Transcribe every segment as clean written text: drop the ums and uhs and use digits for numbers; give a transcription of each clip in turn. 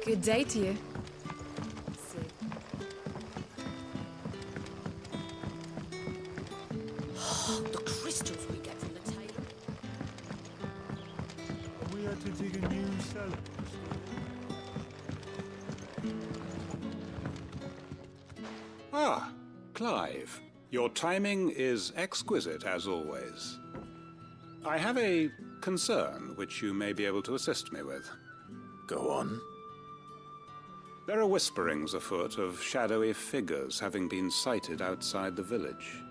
Good day to you. The crystals we get from the tailor. We had to dig a new cellar. Ah, Clive. Your timing is exquisite, as always. I have a concern which you may be able to assist me with. Go on. There are whisperings afoot of shadowy figures having been sighted outside the village.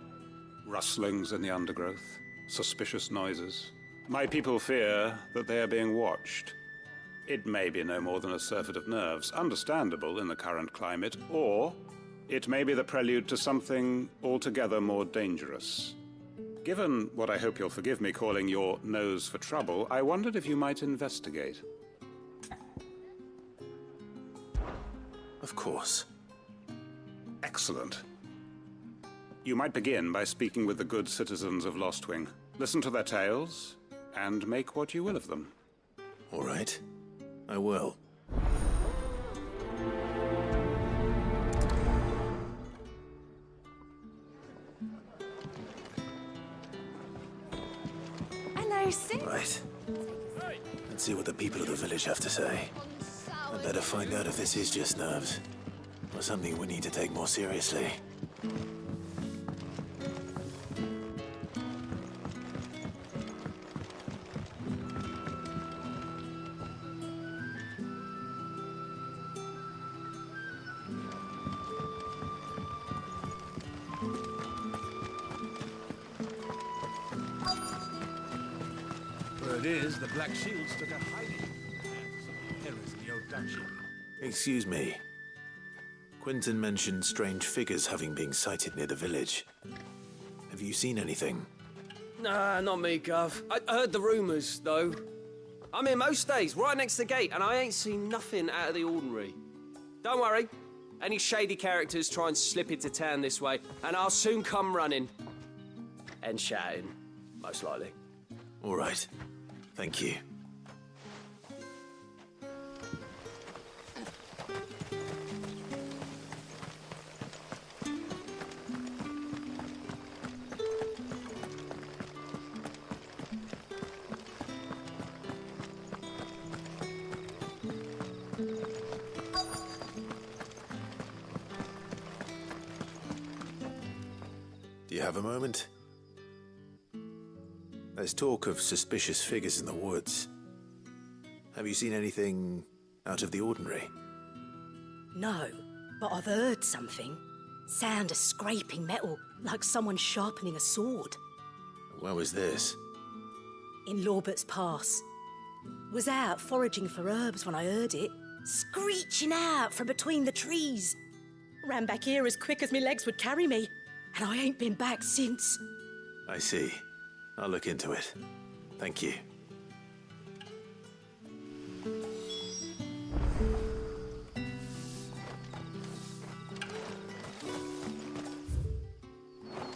Rustlings in the undergrowth, suspicious noises. My people fear that they are being watched. It may be no more than a surfeit of nerves, understandable in the current climate, or it may be the prelude to something altogether more dangerous. Given what I hope you'll forgive me calling your nose for trouble, I wondered if you might investigate. Of course. Excellent. You might begin by speaking with the good citizens of Lostwing. Listen to their tales, and make what you will of them. All right. I will. Hello, Sid. Right. Let's see what the people of the village have to say. I'd better find out if this is just nerves, or something we need to take more seriously. Word is, the Black Shields took a hiding. Terrors in the old duchy. Excuse me. Quentin mentioned strange figures having been sighted near the village. Have you seen anything? Nah, not me, Gov. I heard the rumours, though. I'm here most days, right next to the gate, and I ain't seen nothing out of the ordinary. Don't worry. Any shady characters try and slip into town this way, and I'll soon come running. And shouting, most likely. All right. Thank you. Do you have a moment? There's talk of suspicious figures in the woods. Have you seen anything out of the ordinary? No, but I've heard something. Sound of scraping metal, like someone sharpening a sword. Where was this? In Lorbert's Pass. Was out foraging for herbs when I heard it, screeching out from between the trees. Ran back here as quick as my legs would carry me, and I ain't been back since. I see. I'll look into it. Thank you.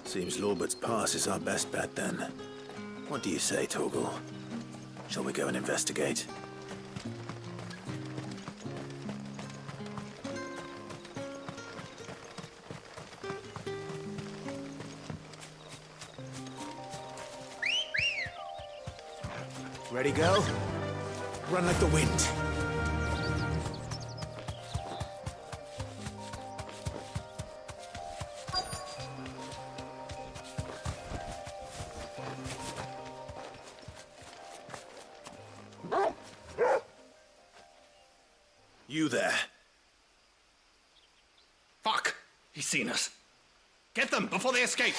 Seems Lorbert's Pass is our best bet then. What do you say, Torgal? Shall we go and investigate? Ready, go? Run like the wind. You there. Fuck! He's seen us. Get them before they escape!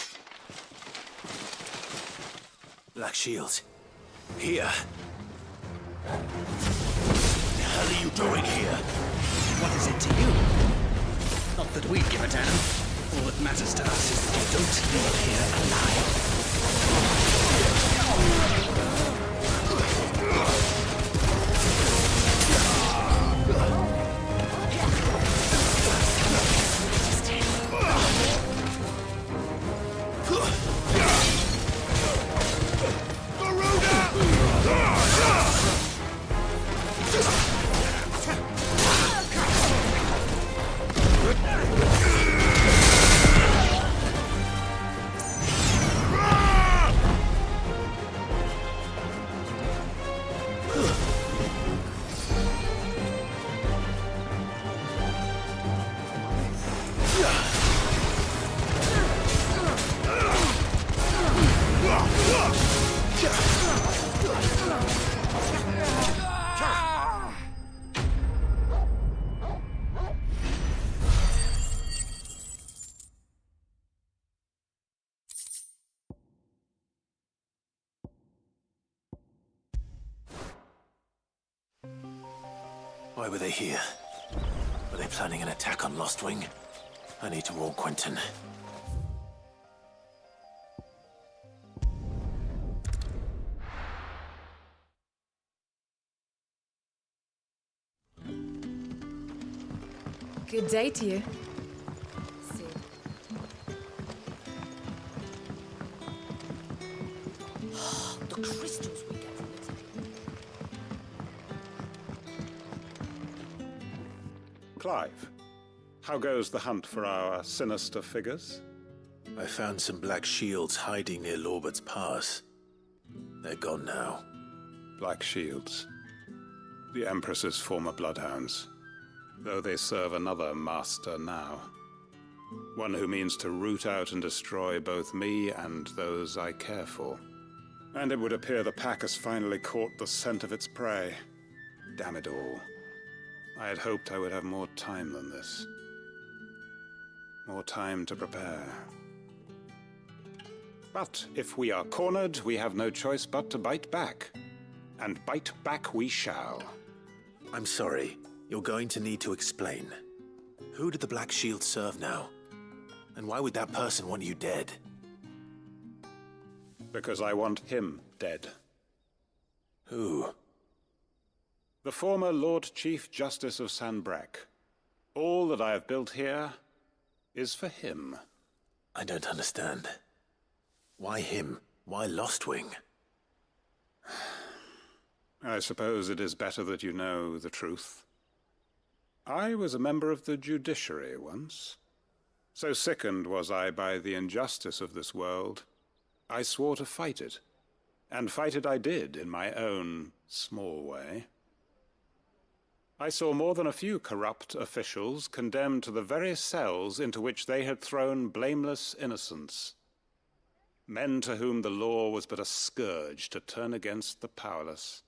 Black Shields. Here. The hell are you doing here? What is it to you? Not that we give a damn. All that matters to us is that you don't leave here alive. Why were they here? Were they planning an attack on Lostwing? I need to warn Quentin. Good day to you. The crystals we get from the Clive, how goes the hunt for our sinister figures? I found some black shields hiding near Lorbert's Pass. They're gone now. Black Shields. The Empress's former bloodhounds. Though they serve another master now. One who means to root out and destroy both me and those I care for. And it would appear the pack has finally caught the scent of its prey. Damn it all. I had hoped I would have more time than this. More time to prepare. But if we are cornered, we have no choice but to bite back. And bite back we shall. I'm sorry. You're going to need to explain. Who did the Black Shield serve now? And why would that person want you dead? Because I want him dead. Who? The former Lord Chief Justice of Sanbreque. All that I have built here is for him. I don't understand. Why him? Why Lostwing? I suppose it is better that you know the truth. I was a member of the judiciary once. So sickened was I by the injustice of this world, I swore to fight it. And fight it I did in my own small way. I saw more than a few corrupt officials condemned to the very cells into which they had thrown blameless innocents. Men to whom the law was but a scourge to turn against the powerless.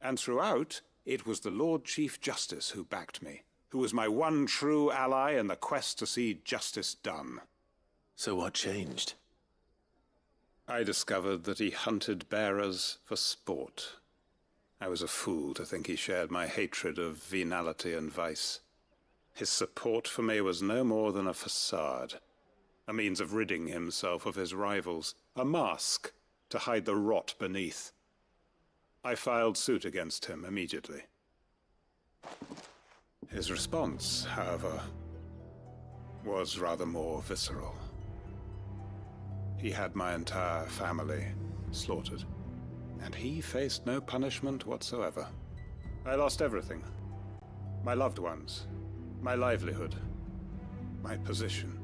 And throughout, it was the Lord Chief Justice who backed me, who was my one true ally in the quest to see justice done. So what changed? I discovered that he hunted bearers for sport. I was a fool to think he shared my hatred of venality and vice. His support for me was no more than a facade, a means of ridding himself of his rivals, a mask to hide the rot beneath. I filed suit against him immediately. His response, however, was rather more visceral. He had my entire family slaughtered, and he faced no punishment whatsoever. I lost everything. My loved ones, my livelihood, my position,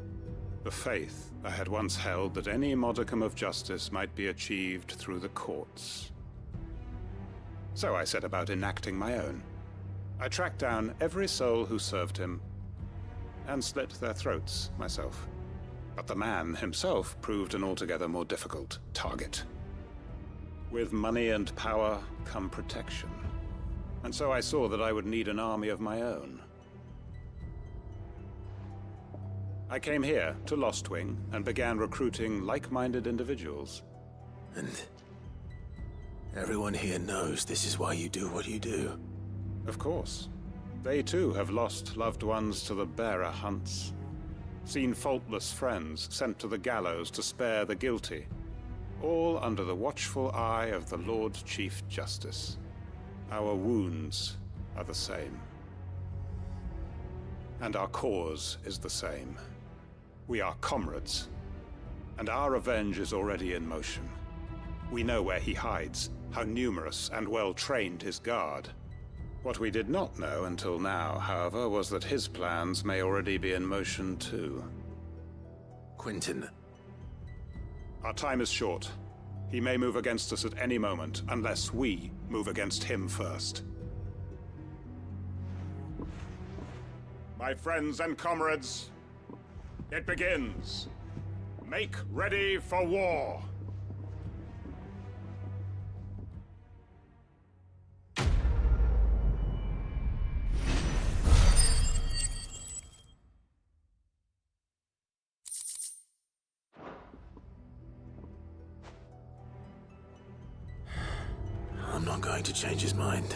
the faith I had once held that any modicum of justice might be achieved through the courts. So I set about enacting my own. I tracked down every soul who served him, and slit their throats myself. But the man himself proved an altogether more difficult target. With money and power come protection. And so I saw that I would need an army of my own. I came here to Lostwing and began recruiting like-minded individuals. And everyone here knows this is why you do what you do. Of course. They too have lost loved ones to the bearer hunts. Seen faultless friends sent to the gallows to spare the guilty. All under the watchful eye of the Lord Chief Justice. Our wounds are the same. And our cause is the same. We are comrades. And our revenge is already in motion. We know where he hides, how numerous and well-trained his guard. What we did not know until now, however, was that his plans may already be in motion too. Quentin. Our time is short. He may move against us at any moment, unless we move against him first. My friends and comrades, it begins. Make ready for war. I'm not going to change his mind.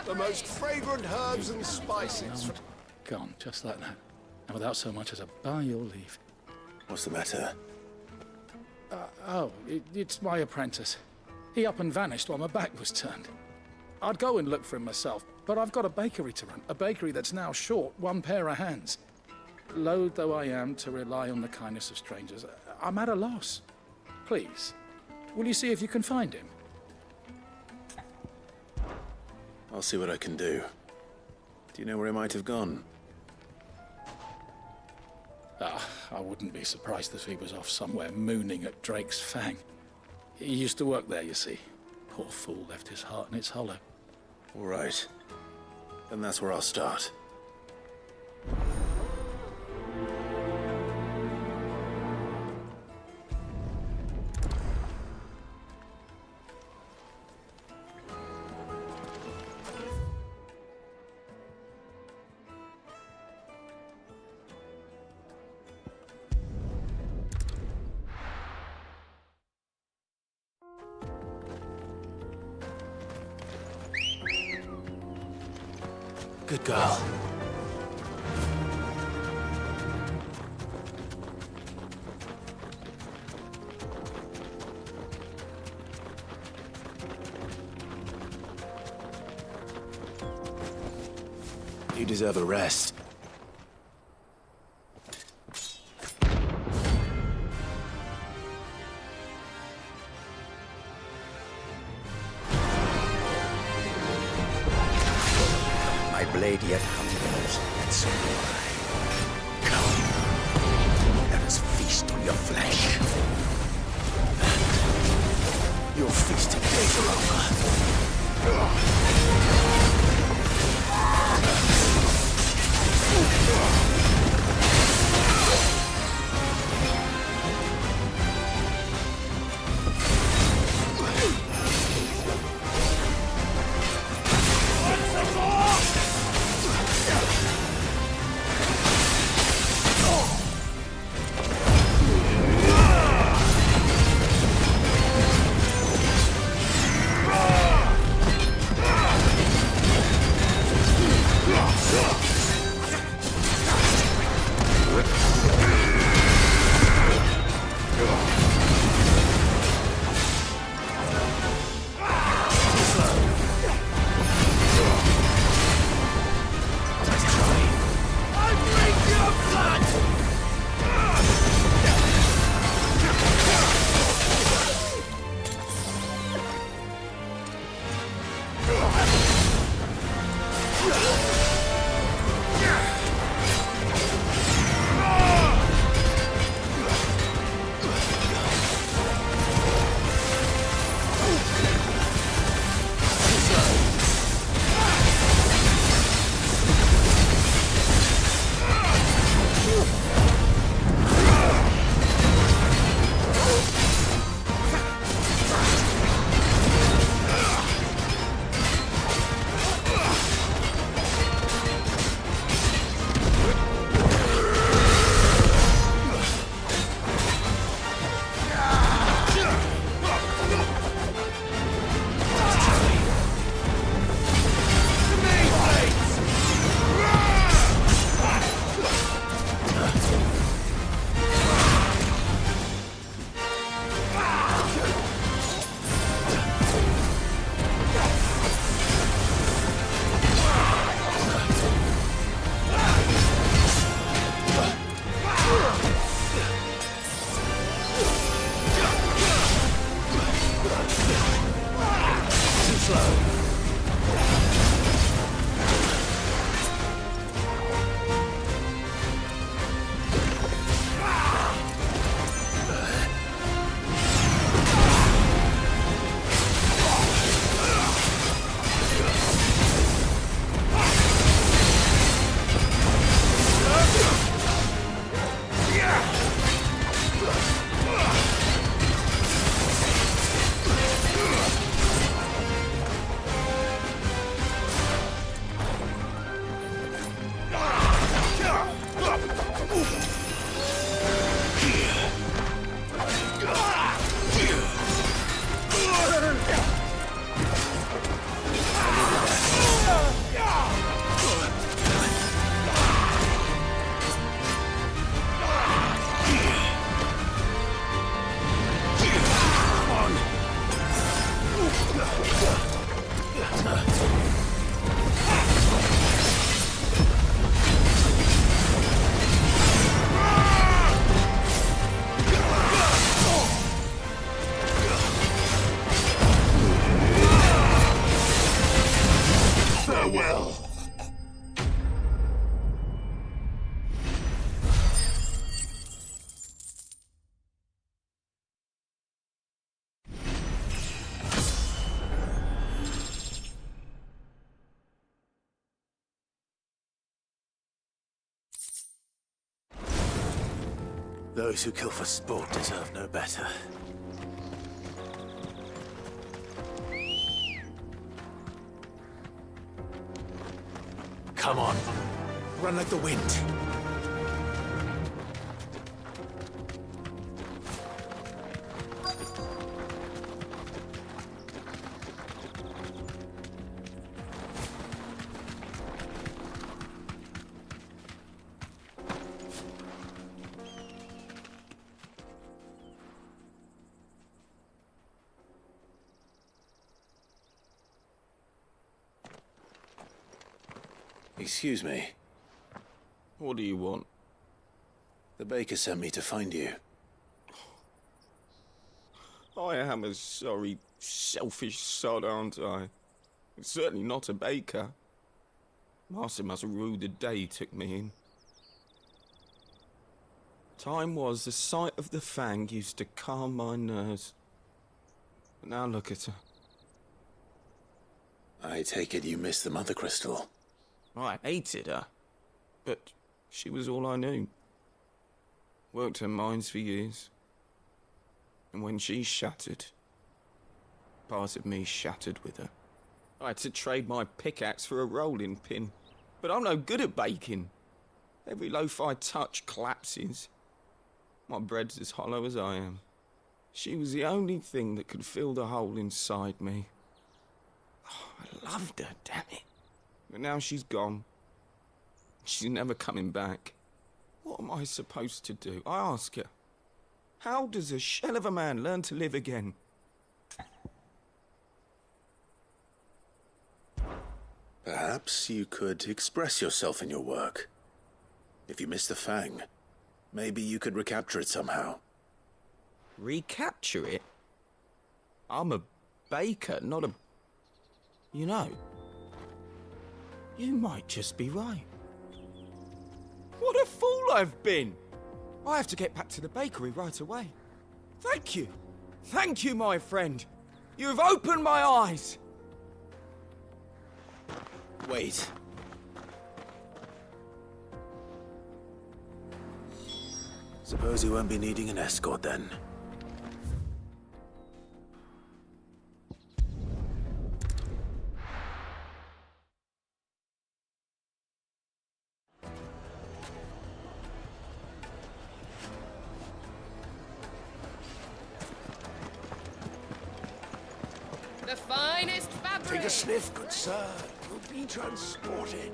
The most fragrant herbs and spices. Gone, just like that. And without so much as a by your leave. What's the matter? It's my apprentice. He up and vanished while my back was turned. I'd go and look for him myself, but I've got a bakery to run. A bakery that's now short one pair of hands. Loath though I am to rely on the kindness of strangers, I'm at a loss. Please, will you see if you can find him? I'll see what I can do. Do you know where he might have gone? I wouldn't be surprised if he was off somewhere mooning at Drake's Fang. He used to work there, you see. Poor fool left his heart in its hollow. All right. Then that's where I'll start. Good girl. You deserve a rest. My blade yet hungers, and so do I. Come, let us feast on your flesh. And your feasting days are over. Those who kill for sport deserve no better. Come on. Run like the wind. Excuse me. What do you want? The baker sent me to find you. I am a sorry, selfish sod, aren't I? Certainly not a baker. Master must have ruled the day he took me in. Time was the sight of the Fang used to calm my nerves. But now look at her. I take it you missed the Mother Crystal. I hated her, but she was all I knew. Worked her mines for years. And when she shattered, part of me shattered with her. I had to trade my pickaxe for a rolling pin, but I'm no good at baking. Every loaf I touch collapses. My bread's as hollow as I am. She was the only thing that could fill the hole inside me. Oh, I loved her, damn it. But now she's gone. She's never coming back. What am I supposed to do? I ask her. How does a shell of a man learn to live again? Perhaps you could express yourself in your work. If you miss the Fang, maybe you could recapture it somehow. Recapture it? I'm a baker, not a... You know, you might just be right. What a fool I've been! I have to get back to the bakery right away. Thank you. Thank you, my friend. You've opened my eyes. Wait. Suppose you won't be needing an escort then. The finest fabric. Take a sniff, good sir. You'll be transported.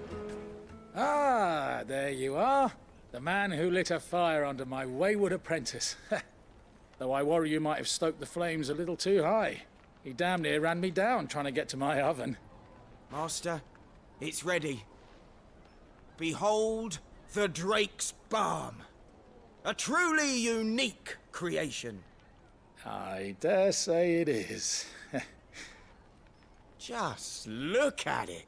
Ah, there you are. The man who lit a fire under my wayward apprentice. Though I worry you might have stoked the flames a little too high. He damn near ran me down trying to get to my oven. Master, it's ready. Behold the Drake's Balm. A truly unique creation. I dare say it is. Just look at it.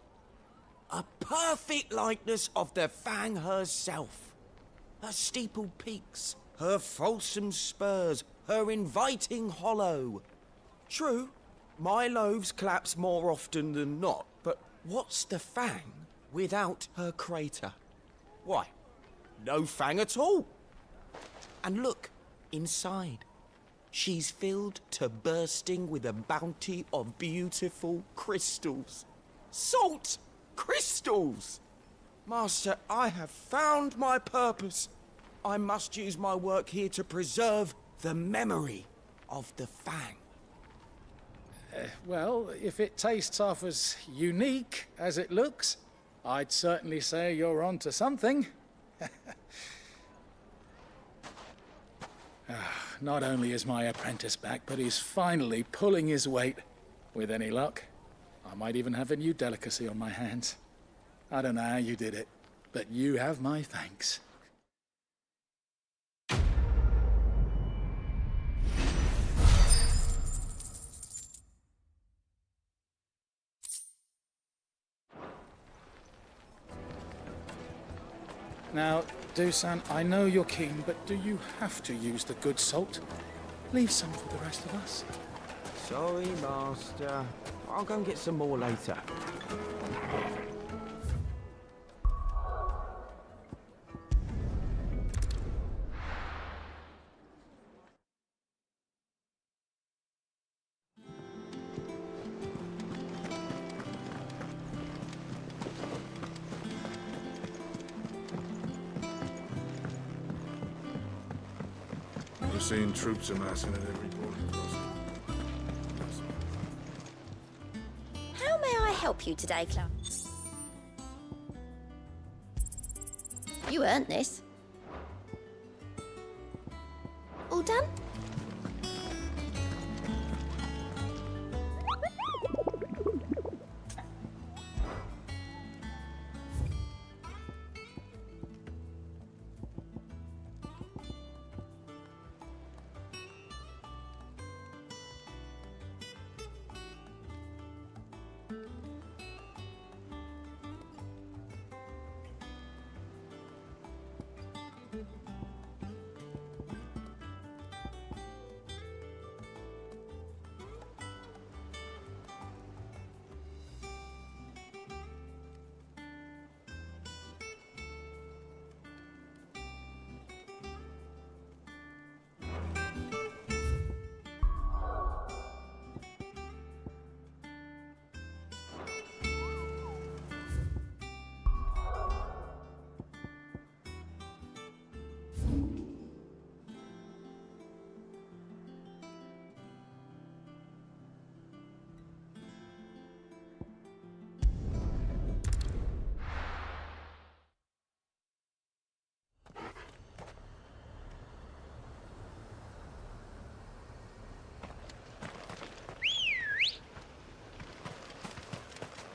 A perfect likeness of the Fang herself. Her steeple peaks, her fulsome spurs, her inviting hollow. True, my loaves collapse more often than not, but what's the Fang without her crater? Why, no Fang at all. And look, inside. She's filled to bursting with a bounty of beautiful crystals. Salt crystals! Master, I have found my purpose. I must use my work here to preserve the memory of the Fang. Well, if it tastes half as unique as it looks, I'd certainly say you're onto something. Not only is my apprentice back, but he's finally pulling his weight. With any luck, I might even have a new delicacy on my hands. I don't know how you did it, but you have my thanks. Now, Dusan, I know you're keen, but do you have to use the good salt? Leave some for the rest of us. Sorry, Master. I'll go and get some more later. seeing troops amassing at every border crossing. How may I help you today, Clark? You earned this. All done?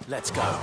Let's go.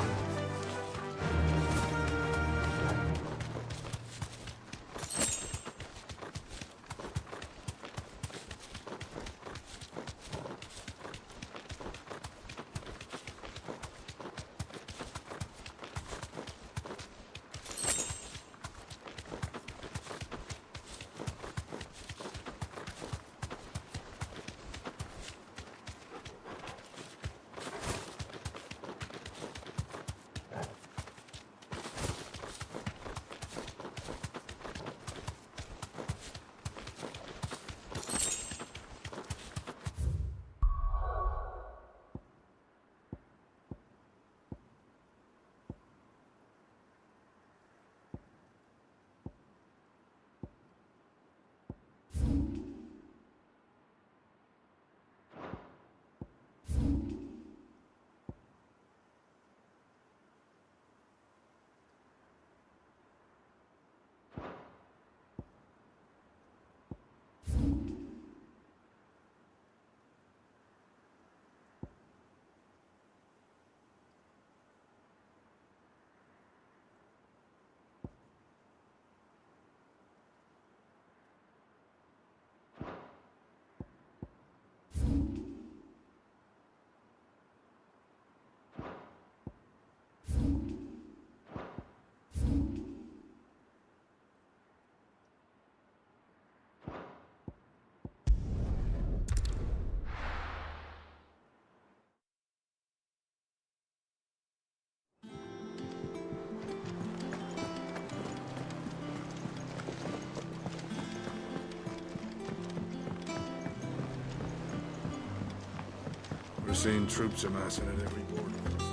We're seeing troops amassing at every border crossing.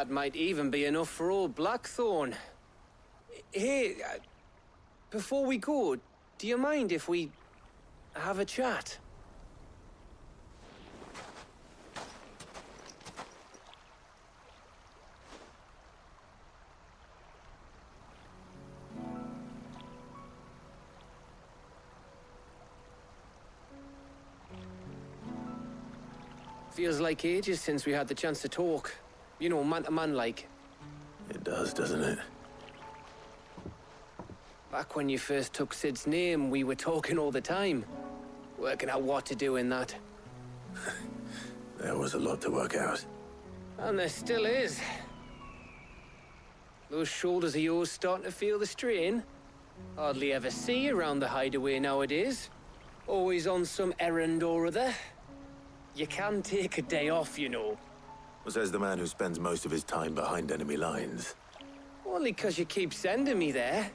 That might even be enough for old Blackthorn. Hey, before we go, do you mind if we have a chat? Feels like ages since we had the chance to talk. You know, man to man like. It does, doesn't it? Back when you first took Sid's name, we were talking all the time. Working out what to do in that. There was a lot to work out. And there still is. Those shoulders of yours starting to feel the strain. Hardly ever see you around the hideaway nowadays. Always on some errand or other. You can take a day off, you know. Says the man who spends most of his time behind enemy lines. Only 'cause you keep sending me there.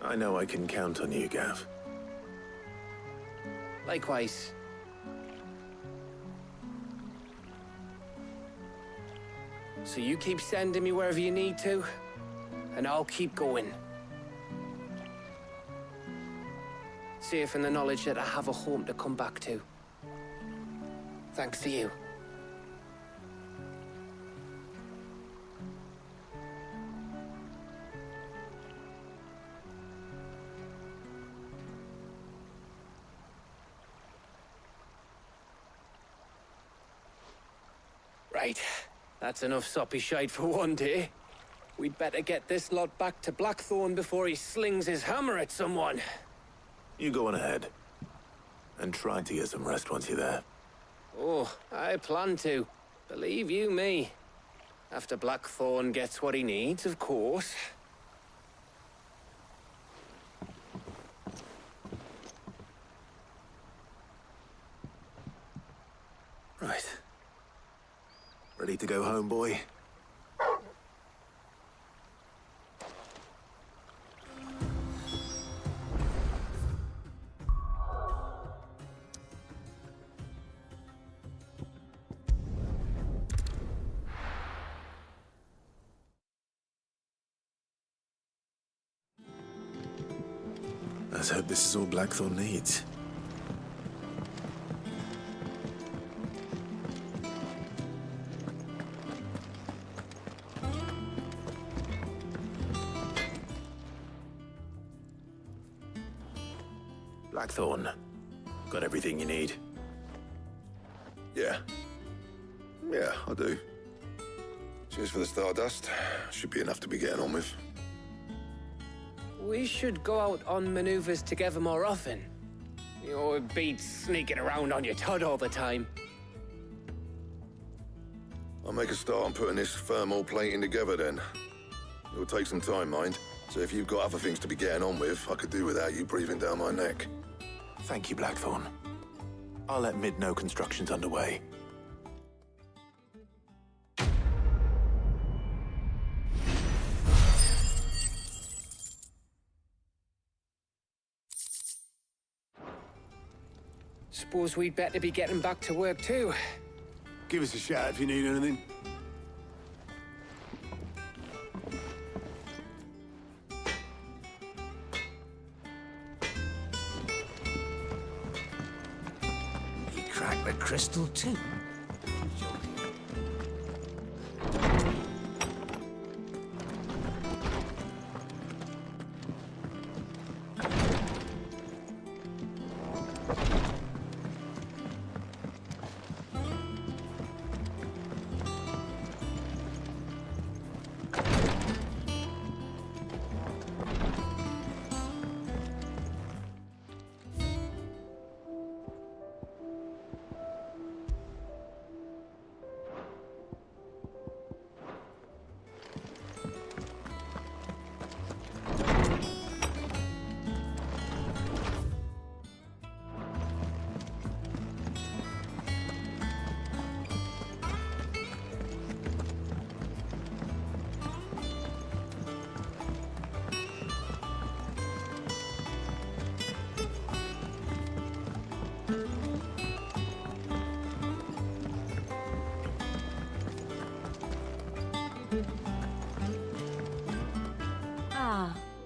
I know I can count on you, Gav. Likewise. So you keep sending me wherever you need to, and I'll keep going. Safe in the knowledge that I have a home to come back to. Thanks to you. Right. That's enough soppy shite for one day. We'd better get this lot back to Blackthorn before he slings his hammer at someone. You go on ahead. And try to get some rest once you're there. Oh, I plan to. Believe you me. After Blackthorn gets what he needs, of course. Right. Ready to go home, boy? Let's hope this is all Blackthorn needs. Blackthorn, got everything you need? Yeah. Yeah, I do. Cheers for the Stardust. Should be enough to be getting on with. We should go out on maneuvers together more often. You know, it beats sneaking around on your Todd all the time. I'll make a start on putting this thermal plating together then. It'll take some time, mind. So if you've got other things to be getting on with, I could do without you breathing down my neck. Thank you, Blackthorn. I'll let Mid know construction's underway. Suppose we'd better be getting back to work too. Give us a shout if you need anything. He cracked the crystal too.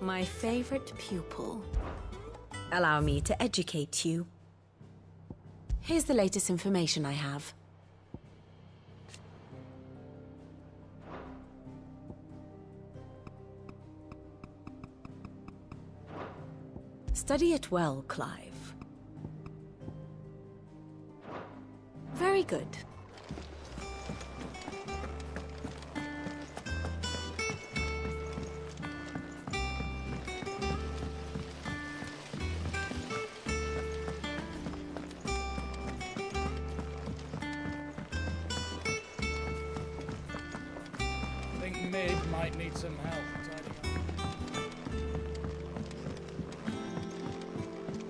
My favorite pupil. Allow me to educate you. Here's the latest information I have. Study it well, Clive. Very good. I think Mid might need some help tidying up.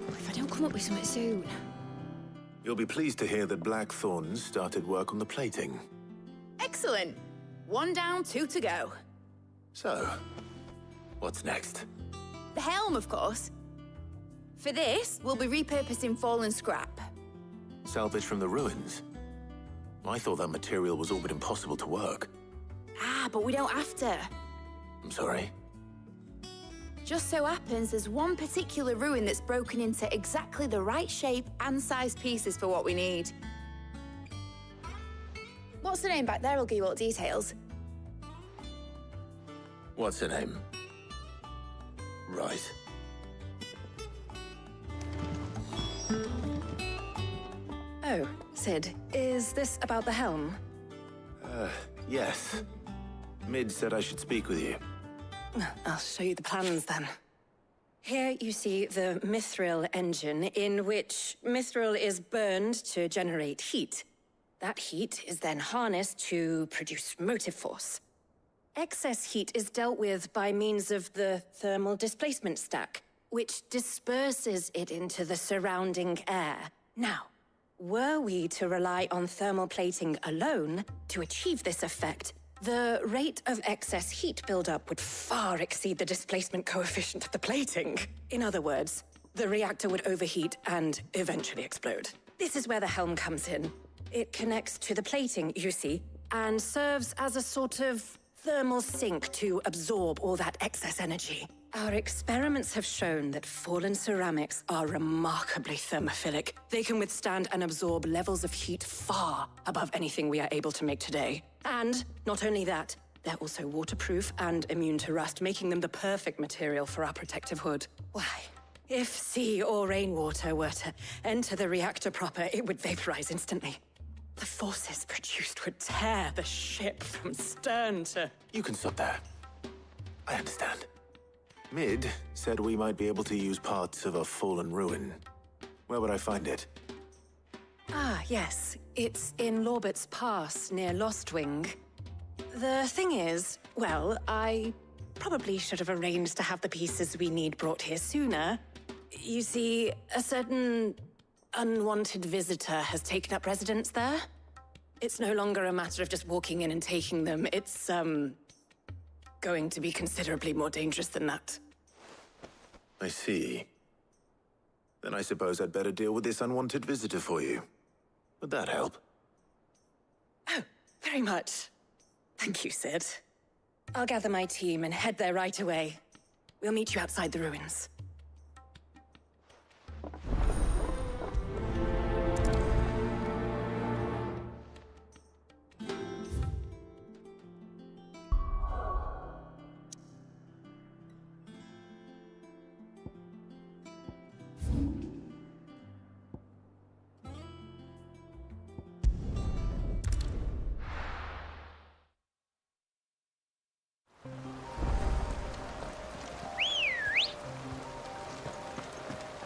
If I don't come up with something soon. You'll be pleased to hear that Blackthorn's started work on the plating. Excellent. 1 down, 2 to go. So, what's next? The helm, of course. For this, we'll be repurposing fallen scrap. Salvage from the ruins? I thought that material was all but impossible to work. Ah, but we don't have to. I'm sorry. Just so happens there's one particular ruin that's broken into exactly the right shape and size pieces for what we need. What's the name back there? I'll give you all the details. What's her name? Right. Oh, Sid, is this about the helm? Yes. Mid said I should speak with you. I'll show you the plans then. Here you see the mithril engine, in which mithril is burned to generate heat. That heat is then harnessed to produce motive force. Excess heat is dealt with by means of the thermal displacement stack, which disperses it into the surrounding air. Now, were we to rely on thermal plating alone to achieve this effect, the rate of excess heat buildup would far exceed the displacement coefficient of the plating. In other words, the reactor would overheat and eventually explode. This is where the helm comes in. It connects to the plating, you see, and serves as a sort of thermal sink to absorb all that excess energy. Our experiments have shown that fallen ceramics are remarkably thermophilic. They can withstand and absorb levels of heat far above anything we are able to make today. And not only that, they're also waterproof and immune to rust, making them the perfect material for our protective hood. Why? If sea or rainwater were to enter the reactor proper, it would vaporize instantly. The forces produced would tear the ship from stern to... You can stop there. I understand. Mid said we might be able to use parts of a fallen ruin. Where would I find it? Ah, yes. It's in Lorbert's Pass, near Lostwing. The thing is, well, I probably should have arranged to have the pieces we need brought here sooner. You see, a certain unwanted visitor has taken up residence there. It's no longer a matter of just walking in and taking them. It's, going to be considerably more dangerous than that. I see. Then I suppose I'd better deal with this unwanted visitor for you. Would that help? Oh, very much. Thank you, Sid. I'll gather my team and head there right away. We'll meet you outside the ruins.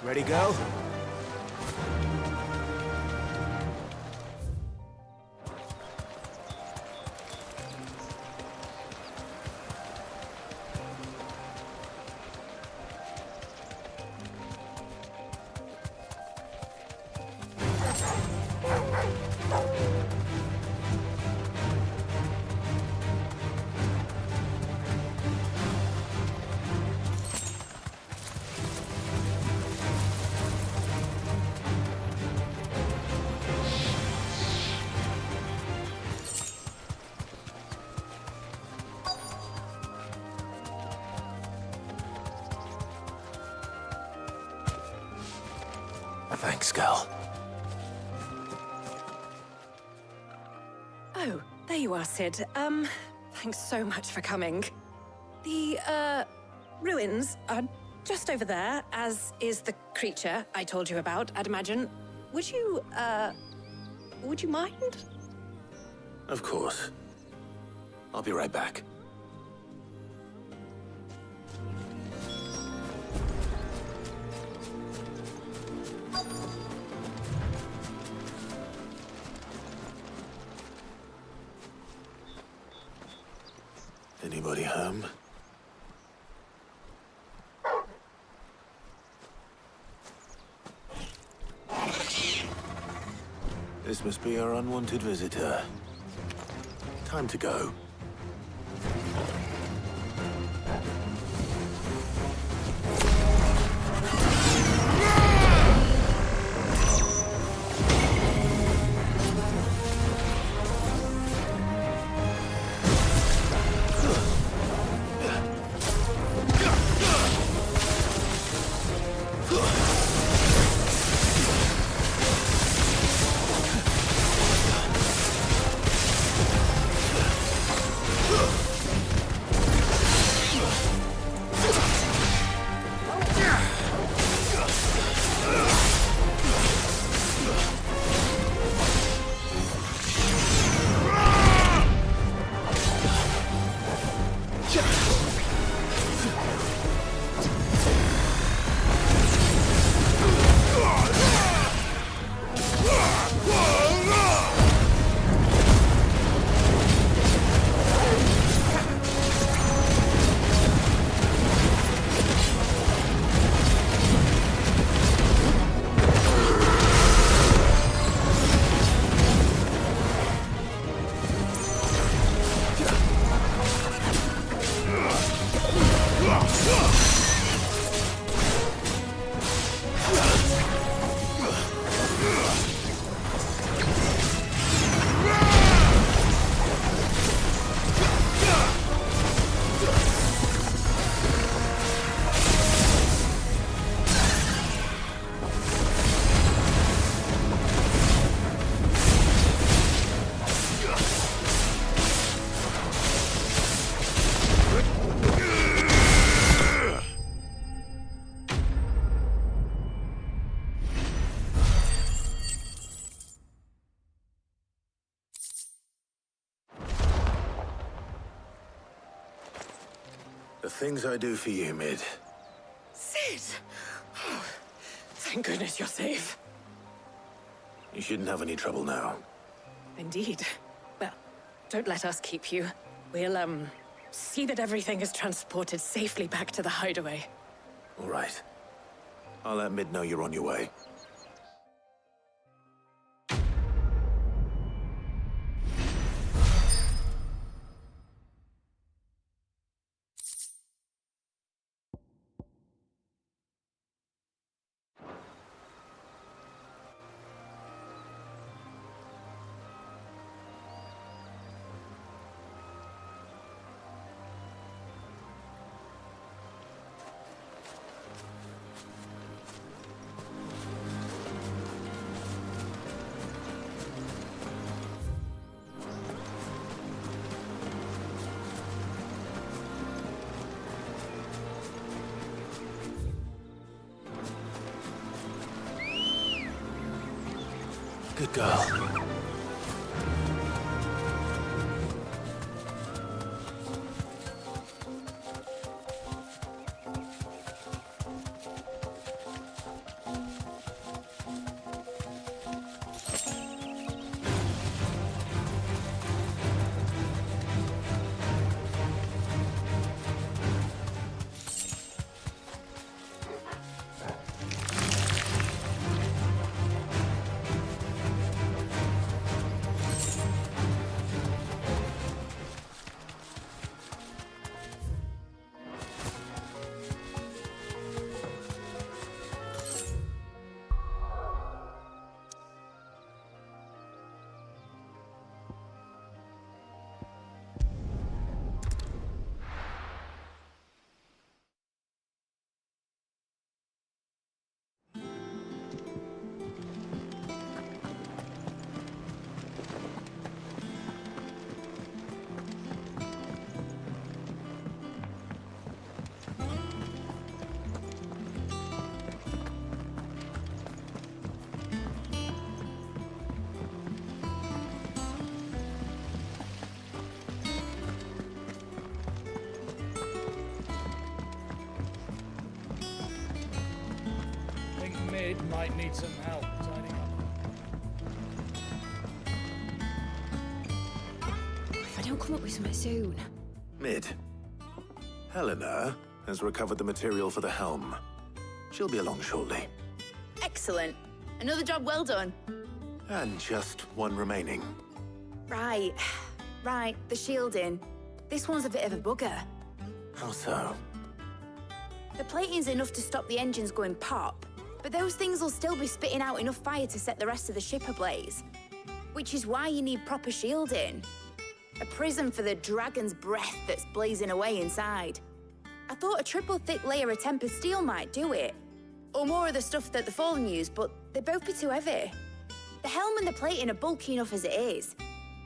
Ready, go? Thanks, girl. Oh, there you are, Sid. Thanks so much for coming. The, ruins are just over there, as is the creature I told you about, I'd imagine. Would you mind? Of course. I'll be right back. Anybody home? This must be our unwanted visitor. Time to go. The things I do for you, Mid. Sid! Oh, thank goodness you're safe. You shouldn't have any trouble now. Indeed. Well, don't let us keep you. We'll, see that everything is transported safely back to the hideaway. All right. I'll let Mid know you're on your way. Good girl. Mid might need some help tidying up. If I don't come up with something soon. Mid. Helena has recovered the material for the helm. She'll be along shortly. Excellent. Another job well done. And just one remaining. Right. Right, the shielding. This one's a bit of a bugger. How so? The plating's enough to stop the engines going pop, but those things will still be spitting out enough fire to set the rest of the ship ablaze. Which is why you need proper shielding. A prison for the dragon's breath that's blazing away inside. I thought a triple thick layer of tempered steel might do it. Or more of the stuff that the Fallen use, but they'd both be too heavy. The helm and the plating are bulky enough as it is.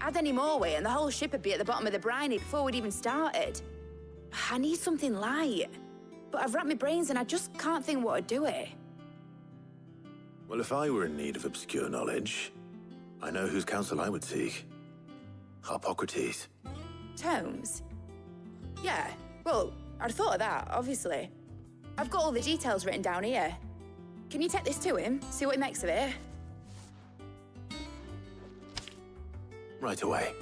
Add any more weight and the whole ship would be at the bottom of the briny before we'd even started. I need something light. But I've racked my brains and I just can't think what would do it. Well, if I were in need of obscure knowledge, I know whose counsel I would seek. Harpocrates. Tomes? Yeah, well, I'd thought of that, obviously. I've got all the details written down here. Can you take this to him, see what he makes of it? Right away.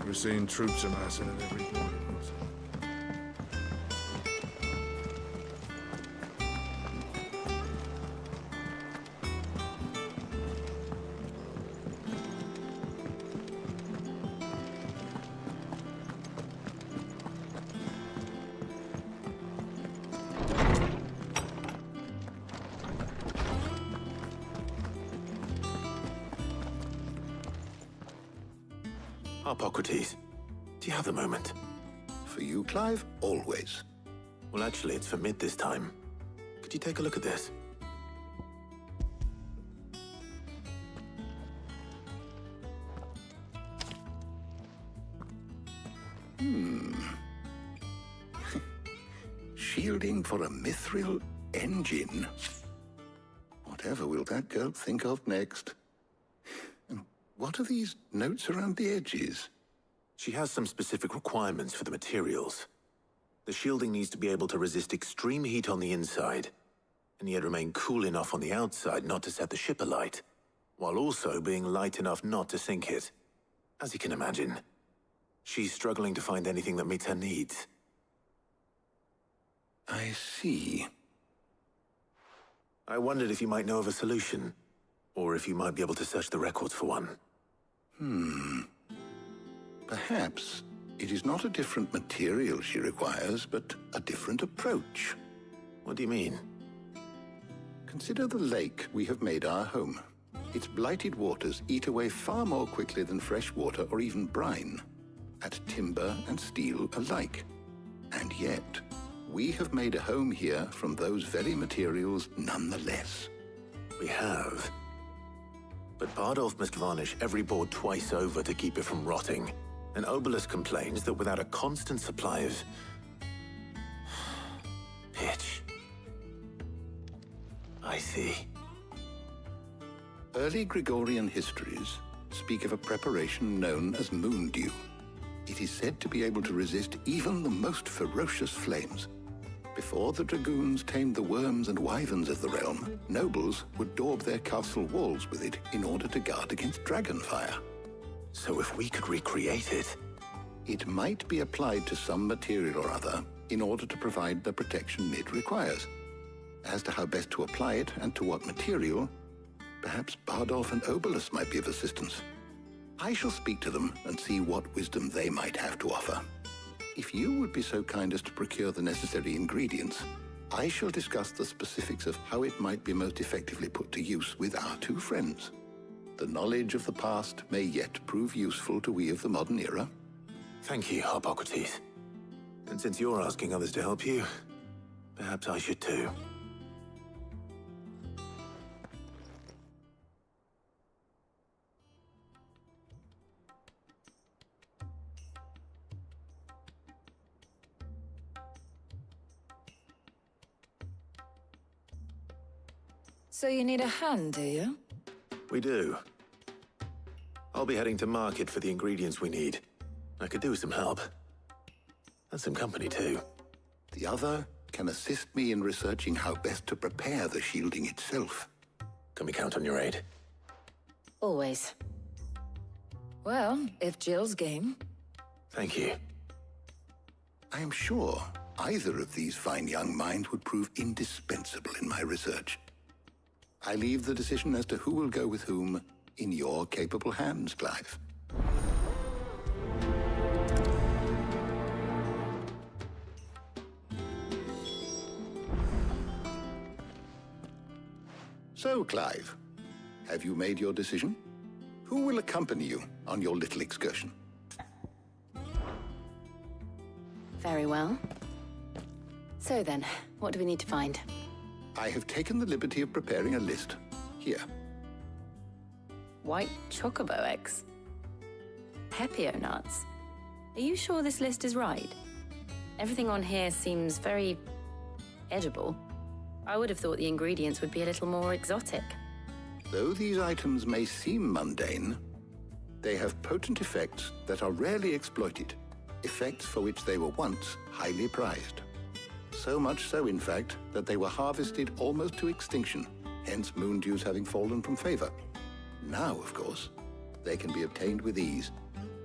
We're seeing troops amassing at every corner. Harpocrates, do you have a moment? For you, Clive? Always. Well, actually, it's for Mid this time. Could you take a look at this? Shielding for a mithril engine. Whatever will that girl think of next? And what are these notes around the edges? She has some specific requirements for the materials. The shielding needs to be able to resist extreme heat on the inside, and yet remain cool enough on the outside not to set the ship alight, while also being light enough not to sink it. As you can imagine, she's struggling to find anything that meets her needs. I see. I wondered if you might know of a solution, or if you might be able to search the records for one. Perhaps it is not a different material she requires, but a different approach. What do you mean? Consider the lake we have made our home. Its blighted waters eat away far more quickly than fresh water or even brine, at timber and steel alike. And yet, we have made a home here from those very materials nonetheless. We have. But Bardolph must varnish every board twice over to keep it from rotting. And Obelus complains that without a constant supply of pitch. I see. Early Gregorian histories speak of a preparation known as moon dew. It is said to be able to resist even the most ferocious flames. Before the dragoons tamed the worms and wyverns of the realm, nobles would daub their castle walls with it in order to guard against dragon fire. So if we could recreate it... It might be applied to some material or other in order to provide the protection Mid requires. As to how best to apply it and to what material, perhaps Bardolph and Obelus might be of assistance. I shall speak to them and see what wisdom they might have to offer. If you would be so kind as to procure the necessary ingredients, I shall discuss the specifics of how it might be most effectively put to use with our two friends. The knowledge of the past may yet prove useful to we of the modern era. Thank you, Hippocrates. And since you're asking others to help you, perhaps I should too. So you need a hand, do you? We do. I'll be heading to market for the ingredients we need. I could do with some help. And some company, too. The other can assist me in researching how best to prepare the shielding itself. Can we count on your aid? Always. Well, if Jill's game. Thank you. I am sure either of these fine young minds would prove indispensable in my research. I leave the decision as to who will go with whom in your capable hands, Clive. So, Clive, have you made your decision? Who will accompany you on your little excursion? Very well. So then, what do we need to find? I have taken the liberty of preparing a list. Here. White chocobo eggs. Pepio nuts. Are you sure this list is right? Everything on here seems very edible. I would have thought the ingredients would be a little more exotic. Though these items may seem mundane, they have potent effects that are rarely exploited, effects for which they were once highly prized. So much so, in fact, that they were harvested almost to extinction, hence moon dews having fallen from favor. Now, of course, they can be obtained with ease.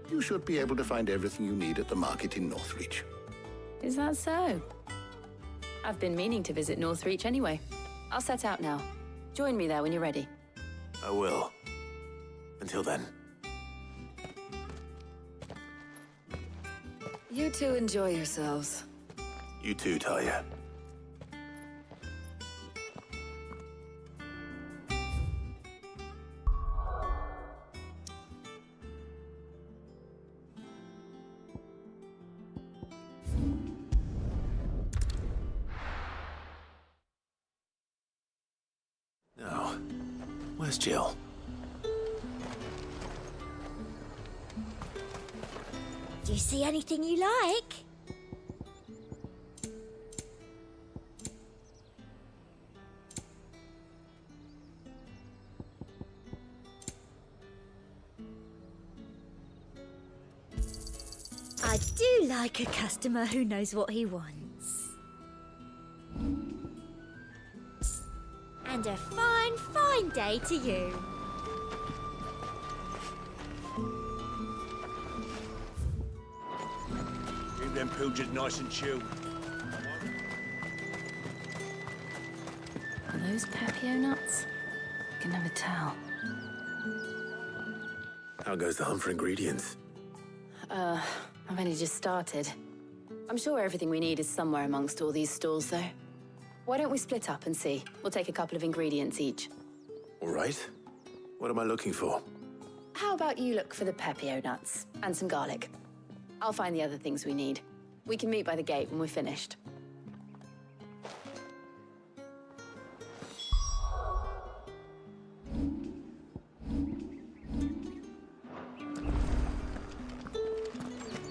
You should be able to find everything you need at the market in Northreach. Is that so? I've been meaning to visit Northreach anyway. I'll set out now. Join me there when you're ready. I will. Until then. You two enjoy yourselves. You too, Talia. Now, where's Jill? Do you see anything you like? I do like a customer who knows what he wants. And a fine, fine day to you. Keep them pooches nice and chilled. Are those Pepio nuts? I can never tell. How goes the hunt for ingredients? I've only just started. I'm sure everything we need is somewhere amongst all these stalls, though. Why don't we split up and see? We'll take a couple of ingredients each. All right. What am I looking for? How about you look for the Pepio nuts and some garlic? I'll find the other things we need. We can meet by the gate when we're finished.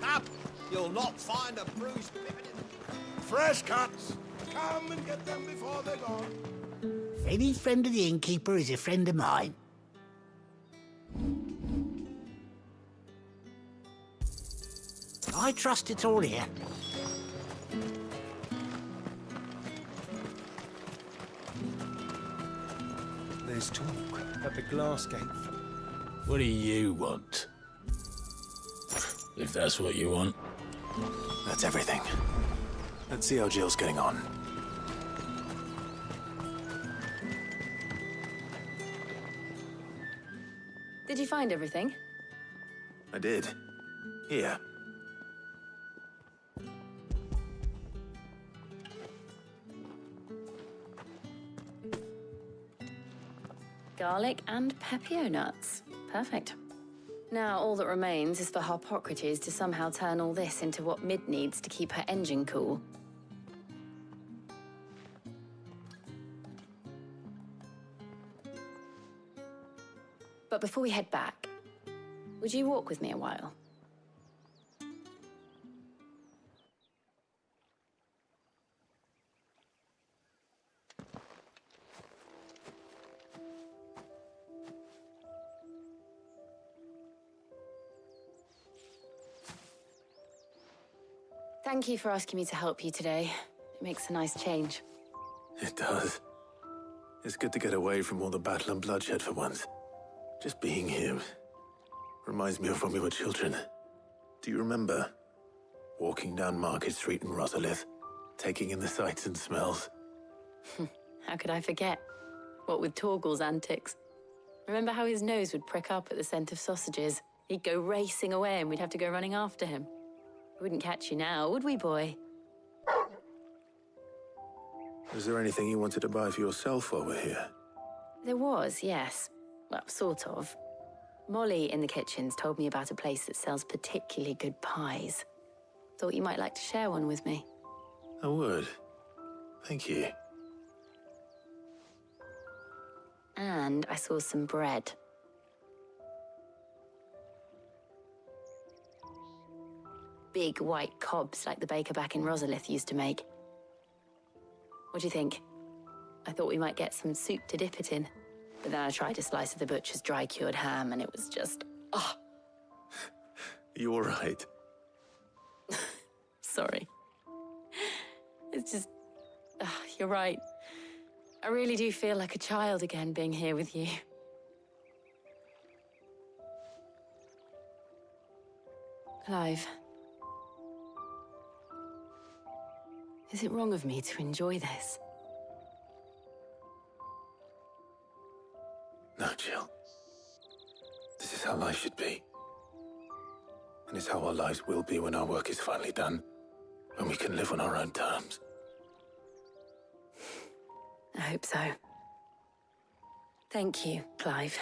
Up! You'll not find a bruised pippin in... Fresh cuts! Come and get them before they're gone. Any friend of the innkeeper is a friend of mine. I trust it's all here. There's talk at the glass gate. What do you want? If that's what you want. That's everything. Let's see how Jill's getting on. Did you find everything? I did. Here. Garlic and pepio nuts. Perfect. Now all that remains is for Harpocrates to somehow turn all this into what Mid needs to keep her engine cool. But before we head back, would you walk with me a while? Thank you for asking me to help you today. It makes a nice change. It does. It's good to get away from all the battle and bloodshed for once. Just being here reminds me of when we were children. Do you remember? Walking down Market Street in Rosalith, taking in the sights and smells. How could I forget? What with Torgal's antics. Remember how his nose would prick up at the scent of sausages? He'd go racing away and we'd have to go running after him. We wouldn't catch you now, would we, boy? Was there anything you wanted to buy for yourself while we're here? There was, yes. Well, sort of. Molly in the kitchens told me about a place that sells particularly good pies. Thought you might like to share one with me. I would. Thank you. And I saw some bread. Big white cobs like the baker back in Rosalith used to make. What do you think? I thought we might get some soup to dip it in. But then I tried a slice of the butcher's dry-cured ham, and it was just... oh! You all right? Sorry. It's just... you're right. I really do feel like a child again being here with you. Clive. Is it wrong of me to enjoy this? No, Jill. This is how life should be. And it's how our lives will be when our work is finally done. When we can live on our own terms. I hope so. Thank you, Clive.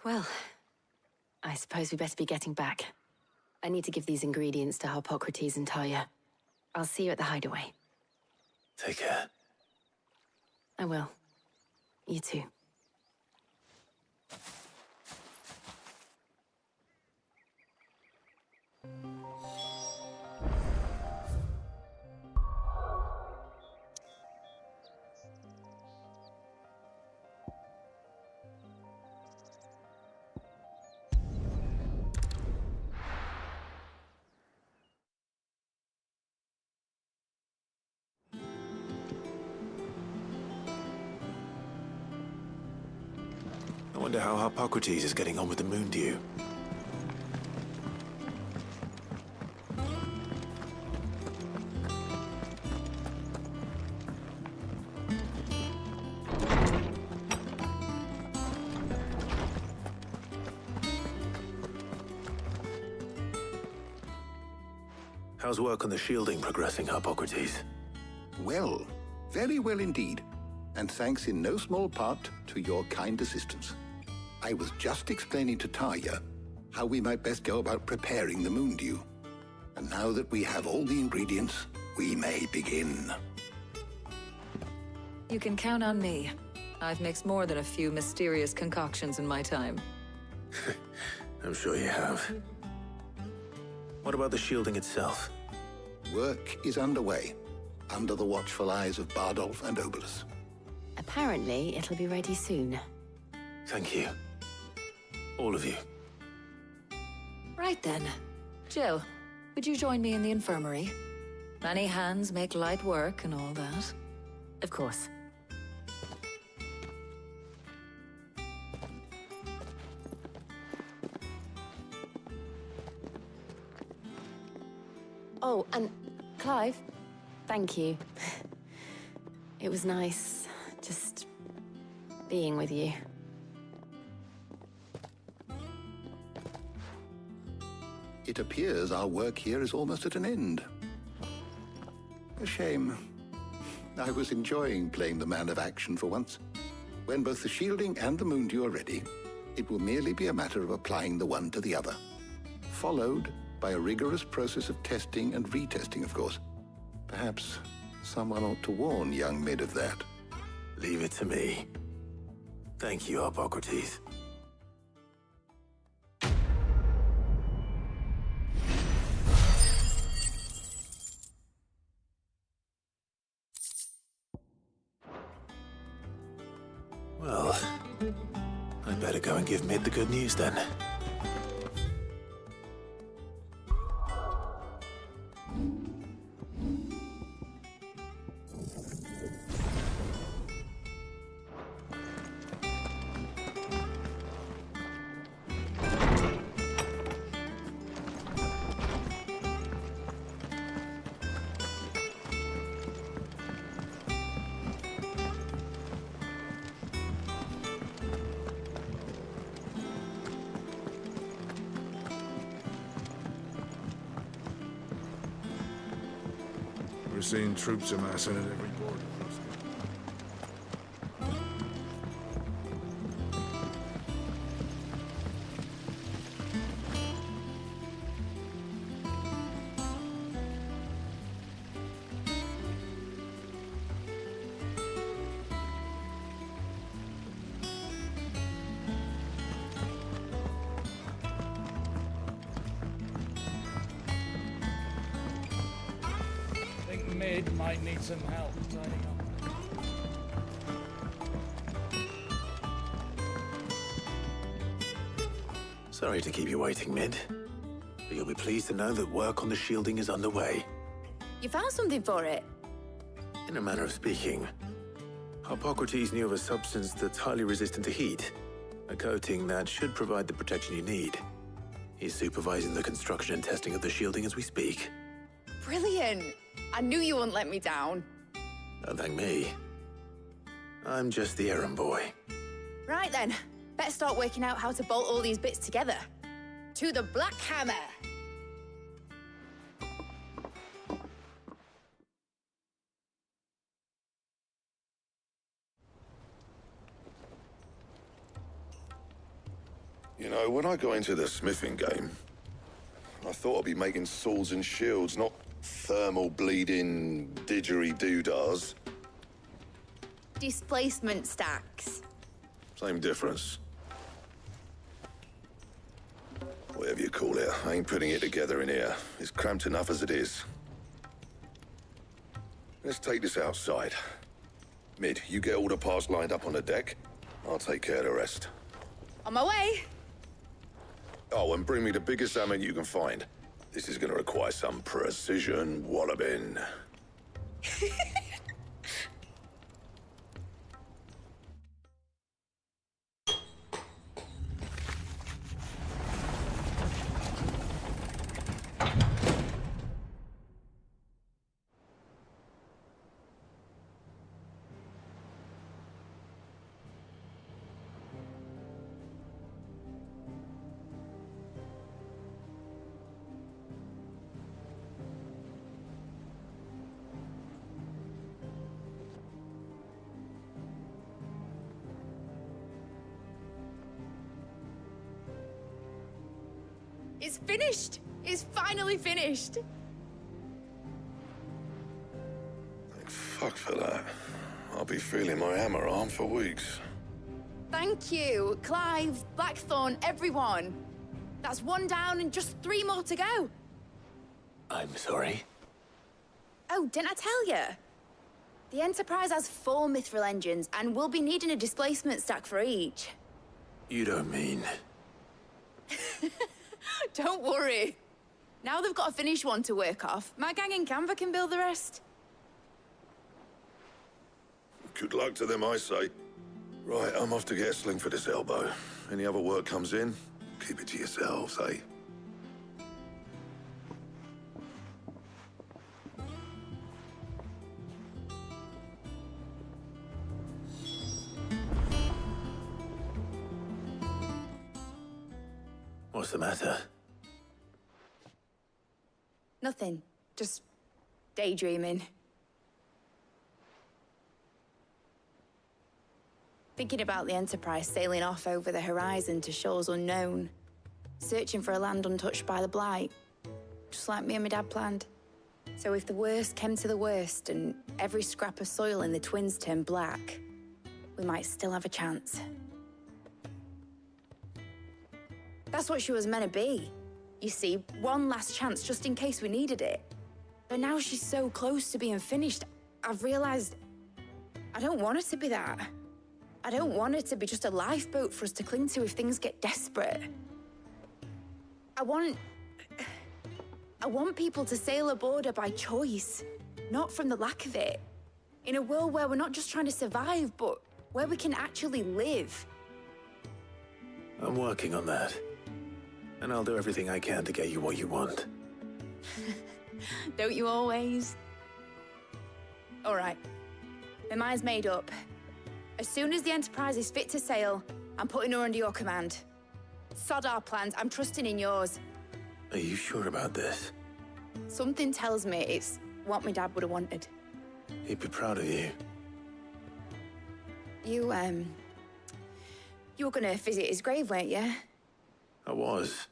Well, I suppose we better be getting back. I need to give these ingredients to Harpocrates and Talia. I'll see you at the hideaway. Take care. I will. You too. I wonder how Harpocrates is getting on with the moon dew. How's work on the shielding progressing, Harpocrates? Well, very well indeed. And thanks in no small part to your kind assistance. I was just explaining to Talia how we might best go about preparing the moon dew. And now that we have all the ingredients, we may begin. You can count on me. I've mixed more than a few mysterious concoctions in my time. I'm sure you have. What about the shielding itself? Work is underway, under the watchful eyes of Bardolph and Obolus. Apparently, it'll be ready soon. Thank you. All of you. Right then. Jill, would you join me in the infirmary? Many hands make light work and all that. Of course. Oh, and Clive, Thank you. It was nice, just being with you. It appears our work here is almost at an end. A shame. I was enjoying playing the man of action for once. When both the shielding and the moondew are ready, it will merely be a matter of applying the one to the other, followed by a rigorous process of testing and retesting, of course. Perhaps someone ought to warn young Mid of that. Leave it to me. Thank you, Hippocrates. Well, I'd better go and give Mid the good news then. We're seeing troops amassing at every border. Mid might need some help tidying up. Sorry to keep you waiting, Mid. But you'll be pleased to know that work on the shielding is underway. You found something for it? In a manner of speaking, Hippocrates knew of a substance that's highly resistant to heat, a coating that should provide the protection you need. He's supervising the construction and testing of the shielding as we speak. Brilliant! I knew you wouldn't let me down. Don't thank me. I'm just the errand boy. Right then, better start working out how to bolt all these bits together. To the Black Hammer! You know, when I got into the smithing game, I thought I'd be making swords and shields, not thermal bleeding didgeridoo-dahs. Displacement stacks. Same difference. Whatever you call it, I ain't putting it together in here. It's cramped enough as it is. Let's take this outside. Mid, you get all the parts lined up on the deck. I'll take care of the rest. On my way! Oh, and bring me the biggest hammer you can find. This is gonna require some precision walloping. It's finished! It's finally finished! Thank fuck for that. I'll be feeling my hammer arm for weeks. Thank you, Clive, Blackthorn, everyone. That's one down and just 3 more to go. I'm sorry. Oh, didn't I tell you? The Enterprise has 4 mithril engines, and we'll be needing a displacement stack for each. You don't mean... Don't worry. Now they've got a finished one to work off, my gang in Canva can build the rest. Good luck to them, I say. Right, I'm off to get a sling for this elbow. Any other work comes in, keep it to yourselves, eh? What's the matter? Nothing. Just daydreaming. Thinking about the Enterprise sailing off over the horizon to shores unknown. Searching for a land untouched by the Blight. Just like me and my dad planned. So if the worst came to the worst and every scrap of soil in the Twins turned black, we might still have a chance. That's what she was meant to be. You see, one last chance just in case we needed it. But now she's so close to being finished, I've realized I don't want her to be that. I don't want her to be just a lifeboat for us to cling to if things get desperate. I want people to sail aboard her by choice, not from the lack of it. In a world where we're not just trying to survive, but where we can actually live. I'm working on that. And I'll do everything I can to get you what you want. Don't you always? All right. My mind's made up. As soon as the Enterprise is fit to sail, I'm putting her under your command. Sod our plans, I'm trusting in yours. Are you sure about this? Something tells me it's what my dad would have wanted. He'd be proud of you. You were gonna visit his grave, weren't you? I was.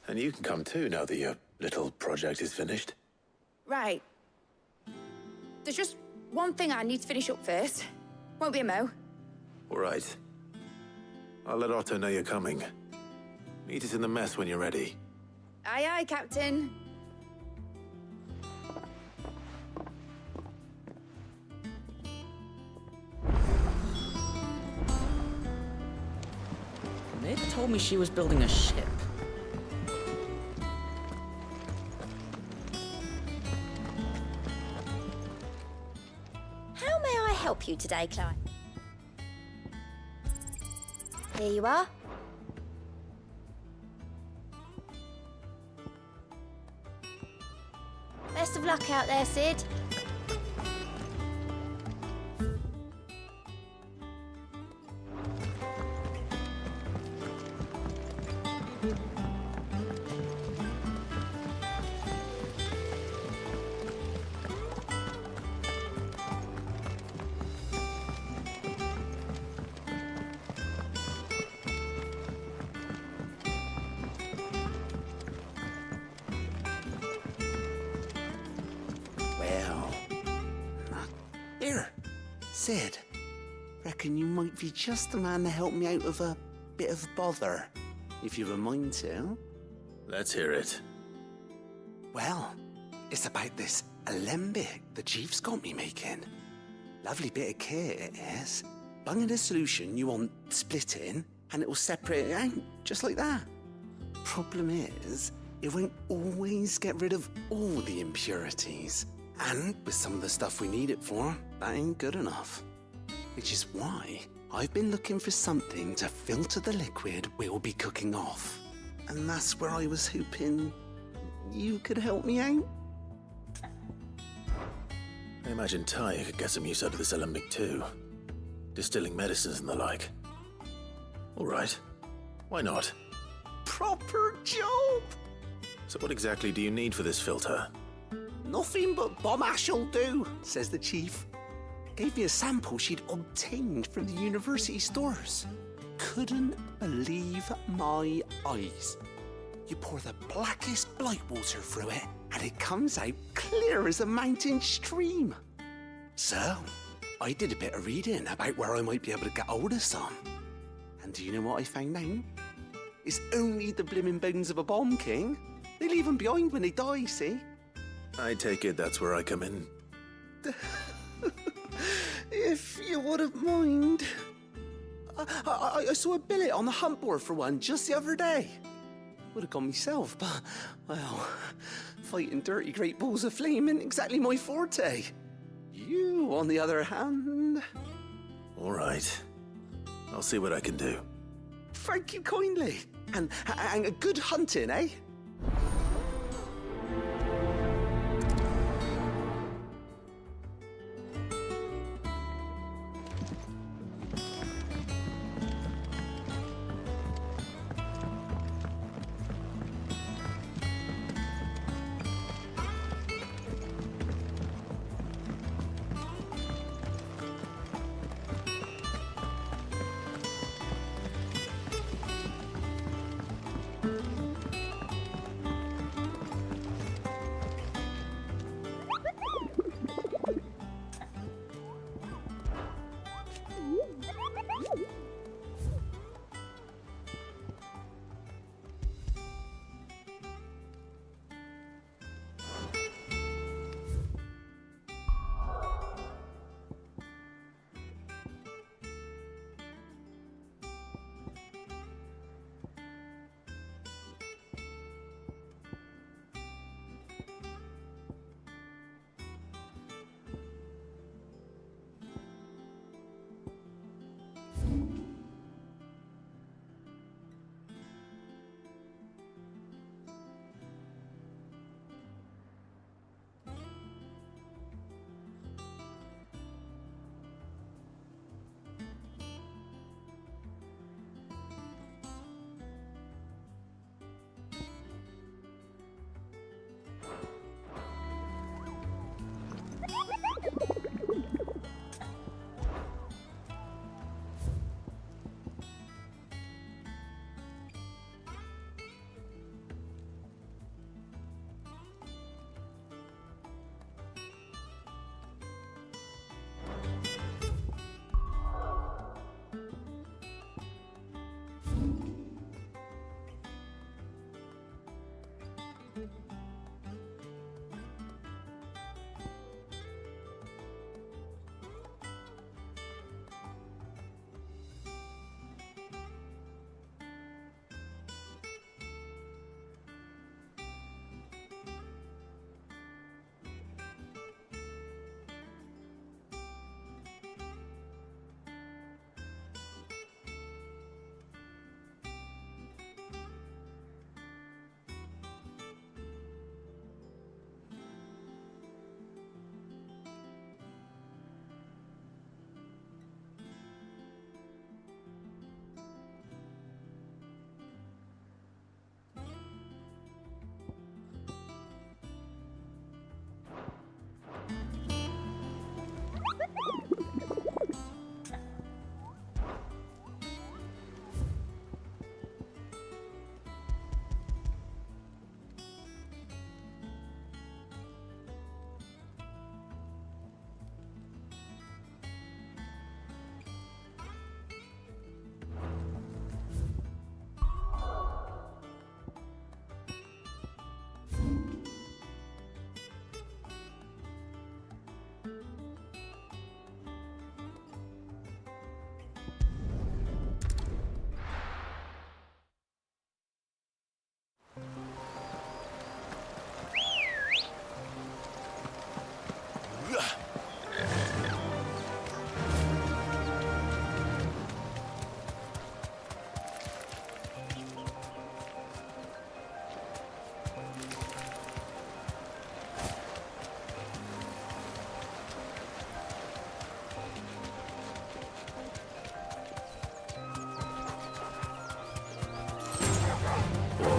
And you can come too now that your little project is finished. Right. There's just one thing I need to finish up first. Won't be a mo. All right. I'll let Otto know you're coming. Meet us in the mess when you're ready. Aye, aye, Captain. Ned told me she was building a ship. How may I help you today, Clive? Here you are. Best of luck out there, Sid. Here, Sid. Reckon you might be just the man to help me out of a bit of bother, if you've a mind to. Let's hear it. Well, it's about this alembic the Chief's got me making. Lovely bit of kit it is. Bung in a solution you want splitting, and it will separate it out, just like that. Problem is, it won't always get rid of all the impurities. And with some of the stuff we need it for, that ain't good enough. Which is why I've been looking for something to filter the liquid we'll be cooking off. And that's where I was hoping you could help me out. I imagine Ty could get some use out of this alembic too. Distilling medicines and the like. All right. Why not? Proper job! So what exactly do you need for this filter? Nothing but bomb ash'll do, says the Chief. Gave me a sample she'd obtained from the university stores. Couldn't believe my eyes. You pour the blackest blight water through it, and it comes out clear as a mountain stream. So, I did a bit of reading about where I might be able to get hold of some. And do you know what I found out? It's only the blimmin' bones of a bomb king. They leave them behind when they die, see? I take it that's where I come in. If you wouldn't mind. I saw a billet on the hunt board for one just the other day. Would have gone myself, but, well, fighting dirty great balls of flame isn't exactly my forte. You, on the other hand... All right. I'll see what I can do. Thank you kindly. And a good hunting, eh?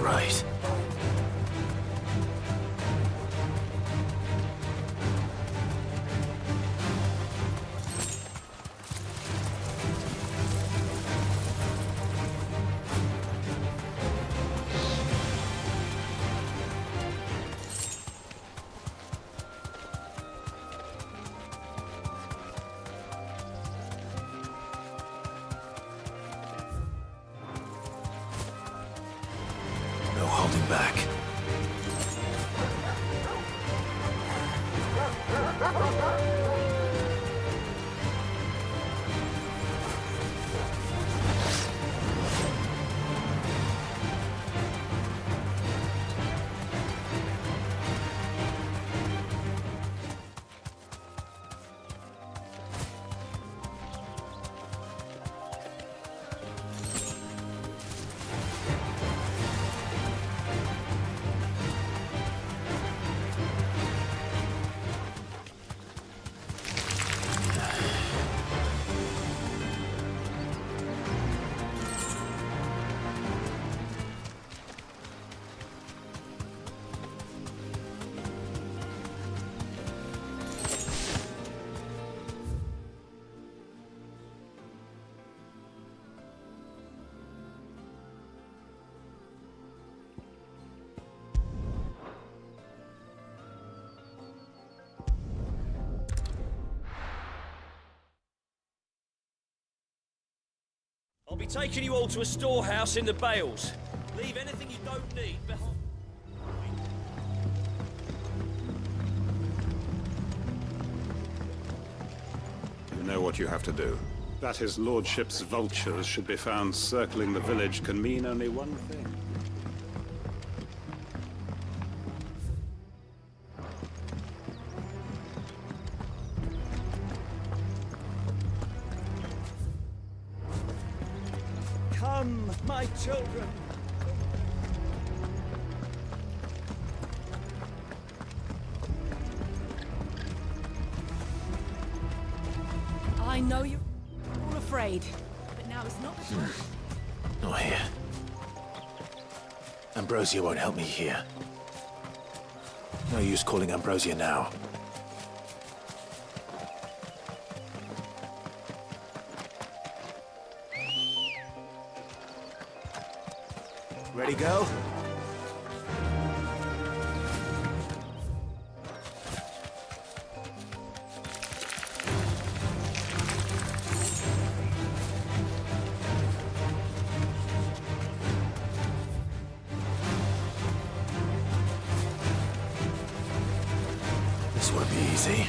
right. No holding back. I'll be taking you all to a storehouse in the Bales. Leave anything you don't need behind. You know what you have to do. That his lordship's vultures should be found circling the village can mean only one thing. Come, my children. I know you're all afraid, but now is not the time. Not here. Ambrosia won't help me here. No use calling Ambrosia now. Ready, go? This won't be easy.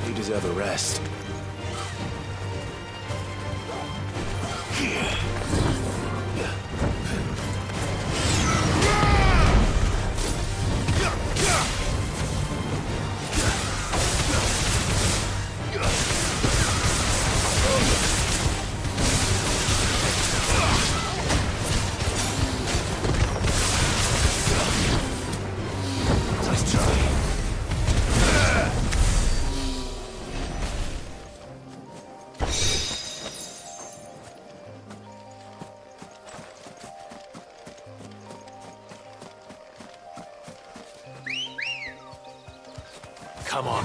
You deserve a rest. Nice try. Come on.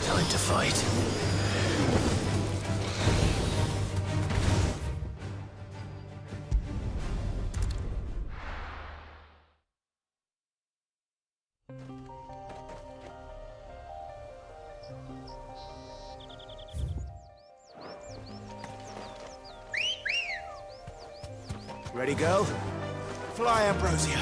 Time to fight. Ready, girl? Fly, Ambrosia.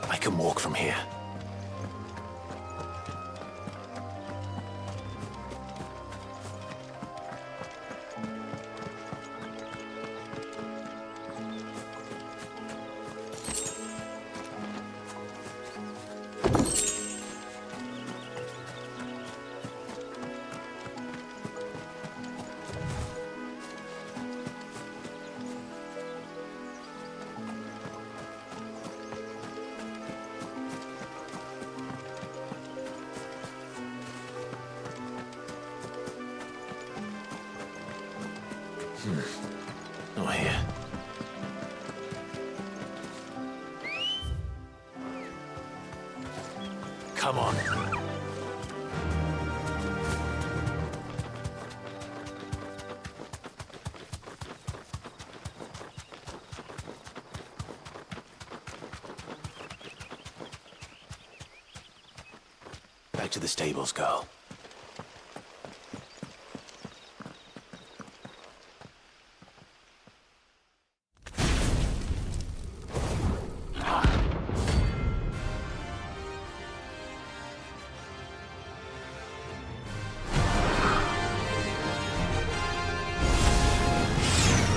I can walk from here. Not here. Come on. back to the stables, girl.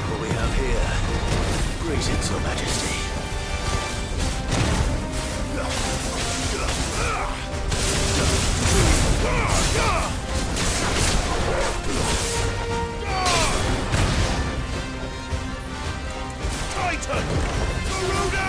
What we have here? Greetings, Your Majesty. Titan! Garuda!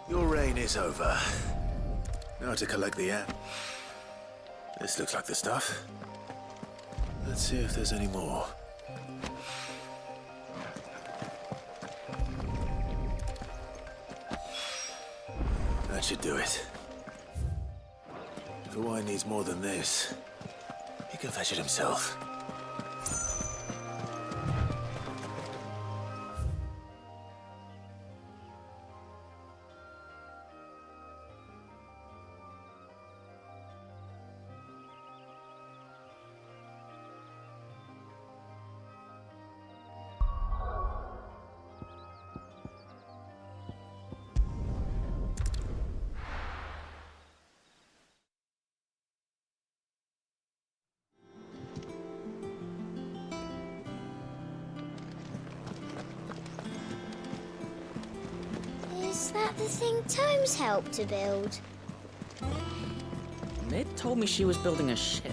Your reign is over. Now to collect the app. This looks like the stuff. Let's see if there's any more. That should do it. If Hawaii needs more than this, he can fetch it himself. Is that the thing Tomes helped to build? Mid told me she was building a ship.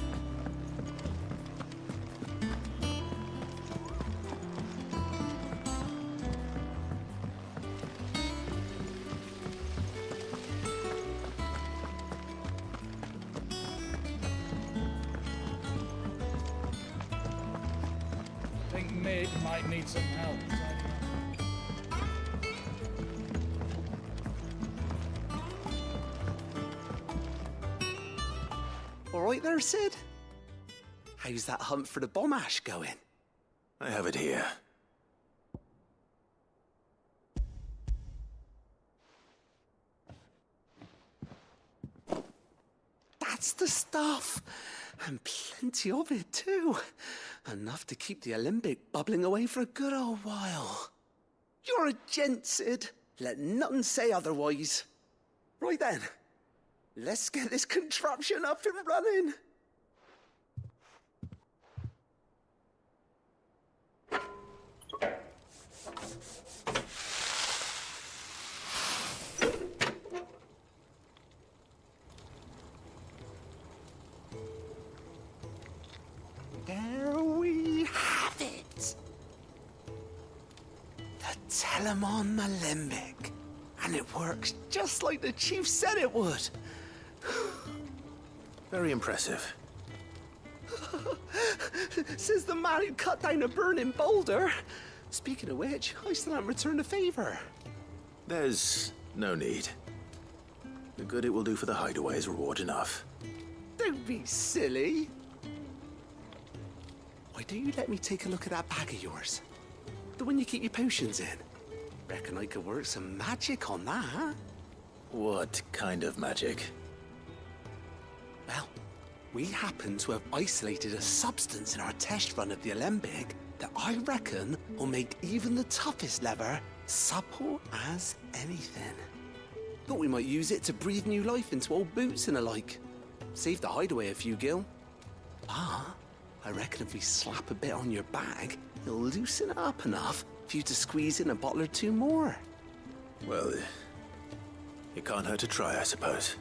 Think Mid might need some help. All right there, Sid? How's that hunt for the bomb ash going? I have it here. That's the stuff. And plenty of it, too. Enough to keep the Olympic bubbling away for a good old while. You're a gent, Sid. Let nothing say otherwise. Right then. Let's get this contraption up and running. There we have it. The Telemon Malembic. And it works just like the chief said it would. Very impressive. Says the man who cut down a burning boulder. Speaking of which, I still haven't returned the favor. There's no need. The good it will do for the hideaway is reward enough. Don't be silly. Why don't you let me take a look at that bag of yours? The one you keep your potions in. Reckon I could work some magic on that. What kind of magic? Well, we happen to have isolated a substance in our test run of the Alembic that I reckon will make even the toughest leather supple as anything. Thought we might use it to breathe new life into old boots and the like. Save the hideaway a few gil. Ah, I reckon if we slap a bit on your bag, it'll loosen it up enough for you to squeeze in a bottle or two more. Well, it can't hurt to try, I suppose.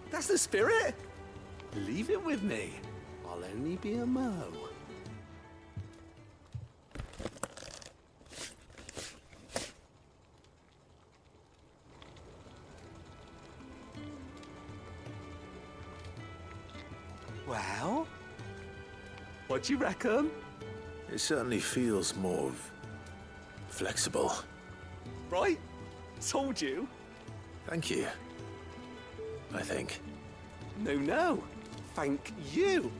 That's the spirit. Leave it with me. I'll only be a mo. Well, what do you reckon? It certainly feels more flexible. Right? Told you. Thank you. I think. No. Thank you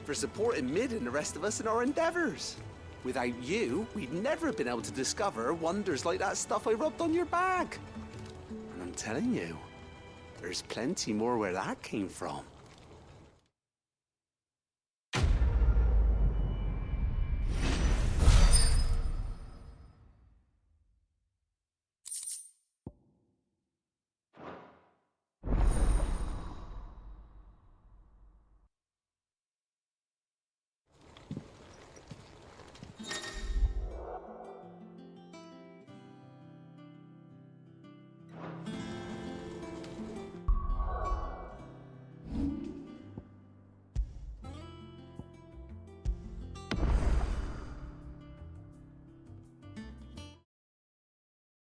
for supporting Mid and the rest of us in our endeavors. Without you, we'd never have been able to discover wonders like that stuff I rubbed on your bag. And I'm telling you, there's plenty more where that came from.